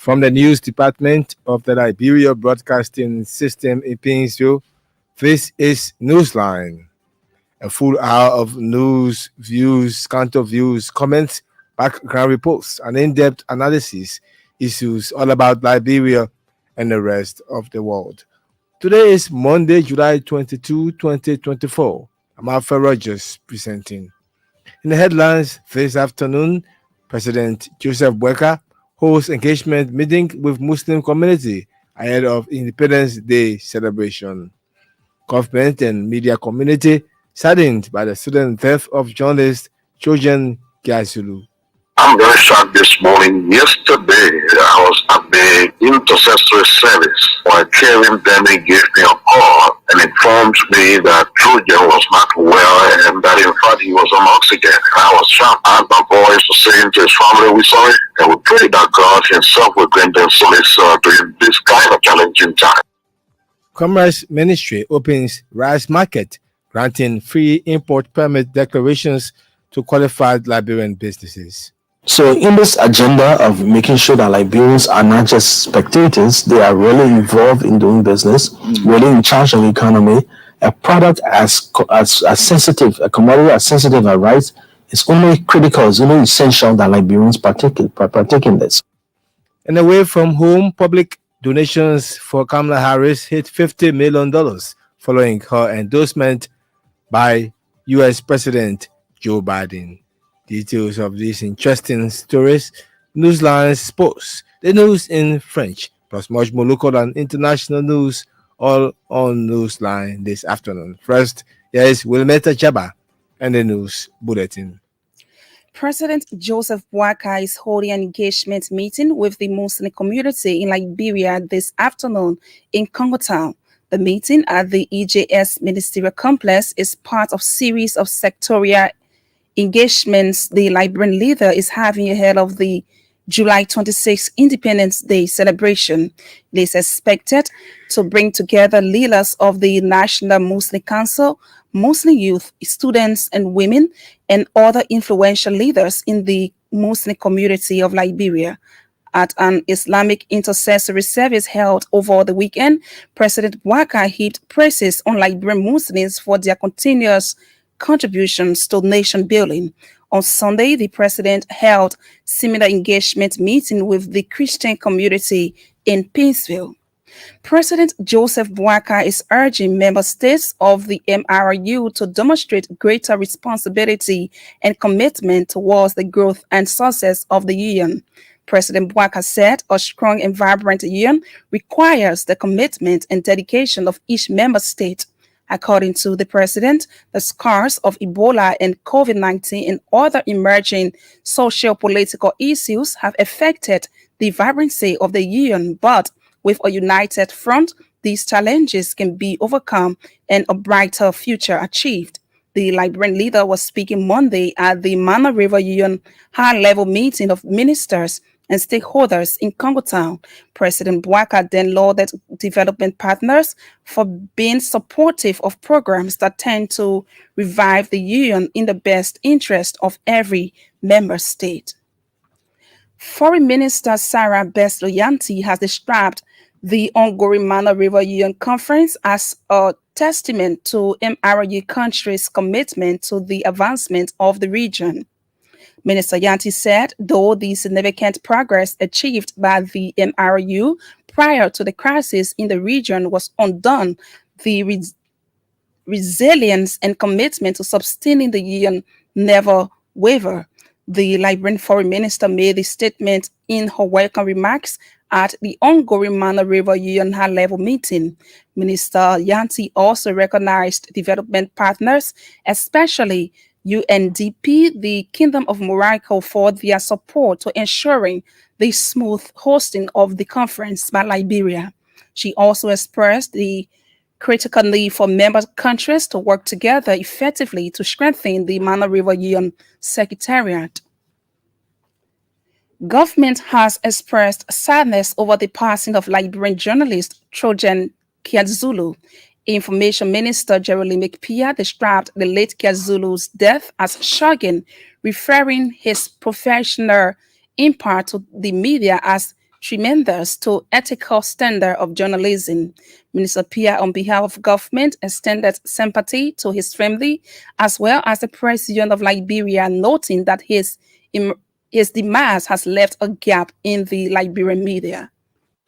From the news department of the Liberia Broadcasting System in Painesville, this is Newsline, a full hour of news, views, counter views, comments, background reports, and in-depth analysis, issues all about Liberia and the rest of the world. Today is Monday, July 22, 2024. I'm Alpha Rogers presenting. In the headlines this afternoon, President Joseph Boakai holds engagement meeting with Muslim community ahead of Independence Day celebration. Government and media community saddened by the sudden death of journalist Trojan Kiazulu. I'm very shocked this morning. Yesterday, I was at the intercessory service when Kevin Denny gave me a call and informed me that Trojan was not well and that in fact he was on oxygen. And I was shocked. I had my voice to say to his family, we're sorry, and we pray that God himself will grant them solace during this kind of challenging time. Commerce Ministry opens rice market, granting free import permit declarations to qualified Liberian businesses. So in this agenda of making sure that Liberians are not just spectators, they are really involved in doing business, really in charge of the economy, a product as sensitive, a commodity as sensitive as rice, it's only critical, it's only essential that Liberians partake in this. And away from home, public donations for Kamala Harris hit $50 million following her endorsement by U.S. President Joe Biden. Details of these interesting stories, Newsline Sports, the news in French, plus much more local and international news, all on Newsline this afternoon. First, here is Wilmeta Chaba and the news bulletin. President Joseph Boakai is holding an engagement meeting with the Muslim community in Liberia this afternoon in Congo Town. The meeting at the EJS Ministerial Complex is part of series of sectorial engagements the Liberian leader is having ahead of the July 26 Independence Day celebration. It is expected to bring together leaders of the National Muslim Council, Muslim youth, students and women, and other influential leaders in the Muslim community of Liberia. At an Islamic intercessory service held over the weekend, President Boakai heaped praises on Liberian Muslims for their continuous contributions to nation building. On Sunday, the president held similar engagement meeting with the Christian community in Painesville. President Joseph Boakai is urging member states of the MRU to demonstrate greater responsibility and commitment towards the growth and success of the union. President Boakai said a strong and vibrant union requires the commitment and dedication of each member state. According to the president, the scars of Ebola and COVID-19 and other emerging socio-political issues have affected the vibrancy of the union, but with a united front, these challenges can be overcome and a brighter future achieved. The Liberian leader was speaking Monday at the Mana River Union high-level meeting of ministers and stakeholders in Congo Town. President Boakai then lauded development partners for being supportive of programs that tend to revive the union in the best interest of every member state. Foreign Minister Sarah Best-Loyanti has described the ongoing Mana River Union Conference as a testament to MRU countries' commitment to the advancement of the region. Minister Yanti said, though the significant progress achieved by the MRU prior to the crisis in the region was undone, the resilience and commitment to sustaining the union never waver. The Liberian Foreign Minister made the statement in her welcome remarks at the ongoing Mana River Union high-level meeting. Minister Yanti also recognized development partners, especially UNDP, the Kingdom of Morocco, for their support to ensuring the smooth hosting of the conference by Liberia. She also expressed the critical need for member countries to work together effectively to strengthen the Mana River Union Secretariat. Government has expressed sadness over the passing of Liberian journalist Trojan Kiazulu. Information Minister Jeremy McPia described the late Kiazulu's death as shocking, referring his professional impact to the media as tremendous to ethical standard of journalism. Minister Pierre, on behalf of government, extended sympathy to his family as well as the president of Liberia, noting that his demise has left a gap in the Liberian media.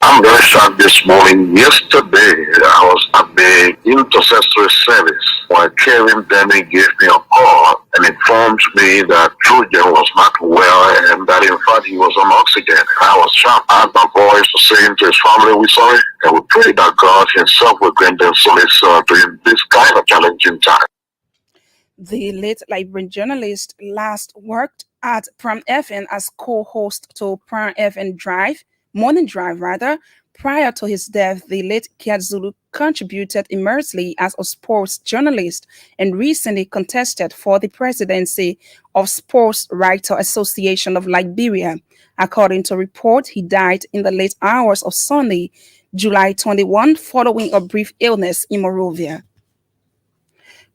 I'm very shocked this morning. Yesterday, I was at the intercessory service when Kevin Denny gave me a call and informed me that Trujan was not well and that in fact he was on oxygen. I was shocked. I had my voice to say to his family, we're sorry, and we pray that God himself will grant them solace during this kind of challenging time. The late Liberian journalist last worked at Prime FM as co-host to Prime FM Morning Drive rather. Prior to his death, the late Kiat Zulu contributed immensely as a sports journalist and recently contested for the presidency of Sports Writer Association of Liberia. According to report, he died in the late hours of Sunday, July 21, following a brief illness in Monrovia.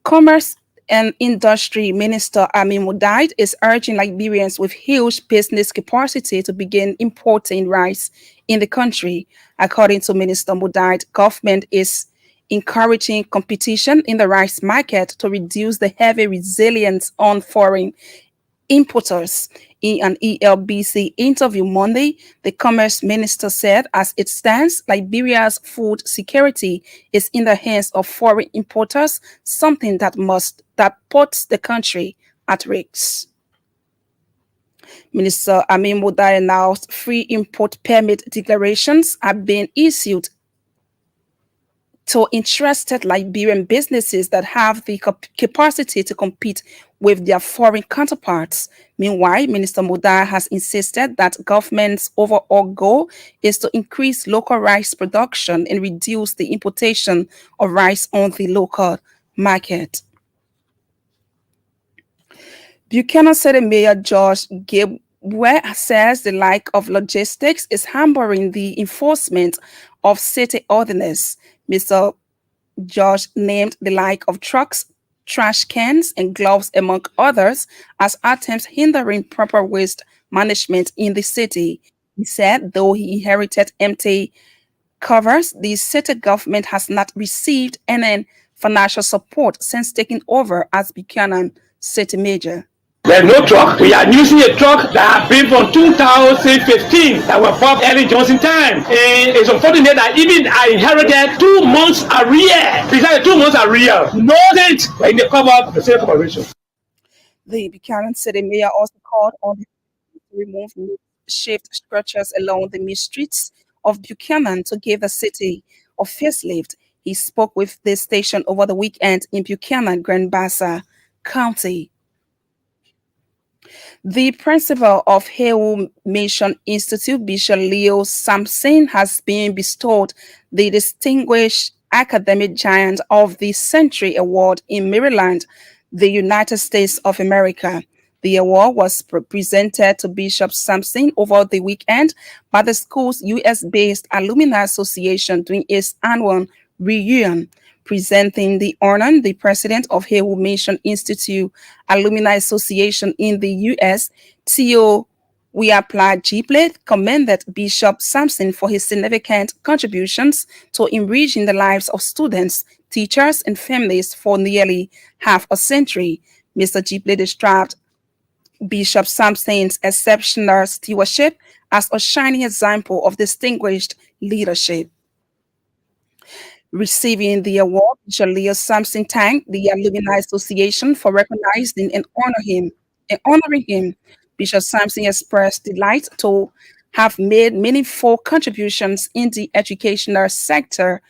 Commerce and Industry Minister Amin Mudaid is urging Liberians with huge business capacity to begin importing rice in the country. According to Minister Mudaid, government is encouraging competition in the rice market to reduce the heavy reliance on foreign importers. In an ELBC interview Monday, the Commerce Minister said, as it stands, Liberia's food security is in the hands of foreign importers, something that puts the country at risk. Minister Amin Mudaid announced 3 import permit declarations have been issued to interested Liberian businesses that have the capacity to compete with their foreign counterparts. Meanwhile, Minister Mudaid has insisted that government's overall goal is to increase local rice production and reduce the importation of rice on the local market. Buchanan City Mayor George Gabwe says the lack of logistics is hampering the enforcement of city ordinance. Mr. George named the lack of trucks, trash cans, and gloves, among others, as attempts hindering proper waste management in the city. He said, though he inherited empty covers, the city government has not received any financial support since taking over as Buchanan City Mayor. There's no truck. We are using a truck that has been from 2015 that was bought early Johnson time. And it's unfortunate that even I inherited 2 months arrear. Besides the 2 months arrear, no date in the cover of the city corporation. The Buchanan City Mayor also called on the to remove makeshift structures along the main streets of Buchanan to give the city a facelift. He spoke with this station over the weekend in Buchanan, Grand Bassa County. The principal of Hewu Mission Institute, Bishop Leo Sampson, has been bestowed the Distinguished Academic Giant of the Century Award in Maryland, the United States of America. The award was presented to Bishop Sampson over the weekend by the school's U.S.-based Alumni Association during its annual reunion. Presenting the honor, the president of Hewu Mission Institute Alumni Association in the U.S., Theo Wiapla Jipley, commended Bishop Sampson for his significant contributions to enriching the lives of students, teachers, and families for nearly half a century. Mr. Jipley described Bishop Sampson's exceptional stewardship as a shining example of distinguished leadership. Receiving the award, Bishop Leo Sampson thanked the Alumni Association for recognizing and honoring him. Bishop Sampson expressed delight to have made meaningful contributions in the educational sector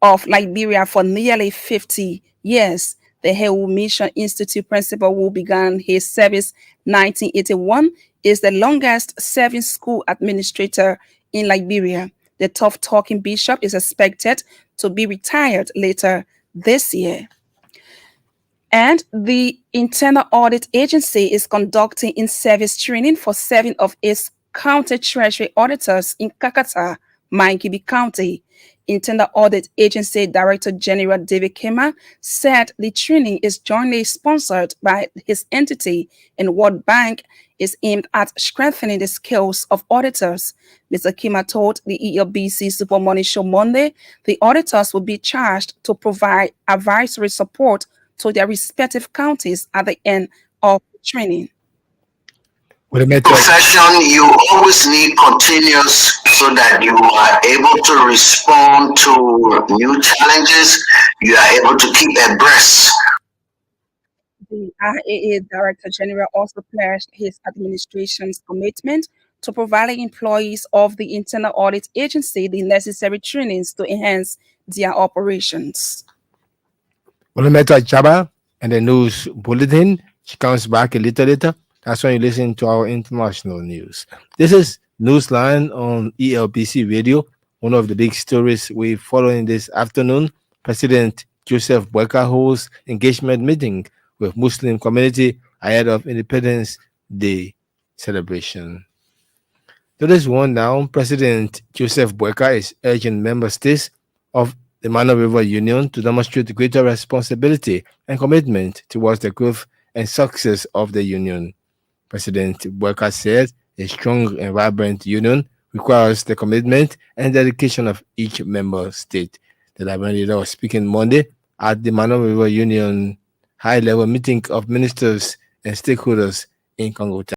of Liberia for nearly 50 years. The Hewu Mission Institute principal, who began his service 1981, is the longest serving school administrator in Liberia. The tough-talking bishop is expected to be retired later this year. And the Internal Audit Agency is conducting in-service training for 7 of its county treasury auditors in Kakata, Mankini County. Internal Audit Agency Director General David Kema said the training is jointly sponsored by his entity and World Bank is aimed at strengthening the skills of auditors. Mr. Kema told the ELBC Super Money Show Monday the auditors will be charged to provide advisory support to their respective counties at the end of the training. Profession, you always need continuous so that you are able to respond to new challenges. You are able to keep abreast. The RAA Director General also pledged his administration's commitment to providing employees of the Internal Audit Agency the necessary trainings to enhance their operations. When I met Chaba and the news bulletin, she comes back a little later. That's when you listen to our international news. This is Newsline on ELBC Radio. One of the big stories we're following this afternoon, President Joseph Boakai holds engagement meeting with Muslim community ahead of Independence Day celebration. To this one now, President Joseph Boakai is urging member states of the Mano River Union to demonstrate greater responsibility and commitment towards the growth and success of the union. President Boakai said a strong and vibrant union requires the commitment and dedication of each member state. The Liberian leader was speaking Monday at the Mano River Union high-level meeting of ministers and stakeholders in Congo.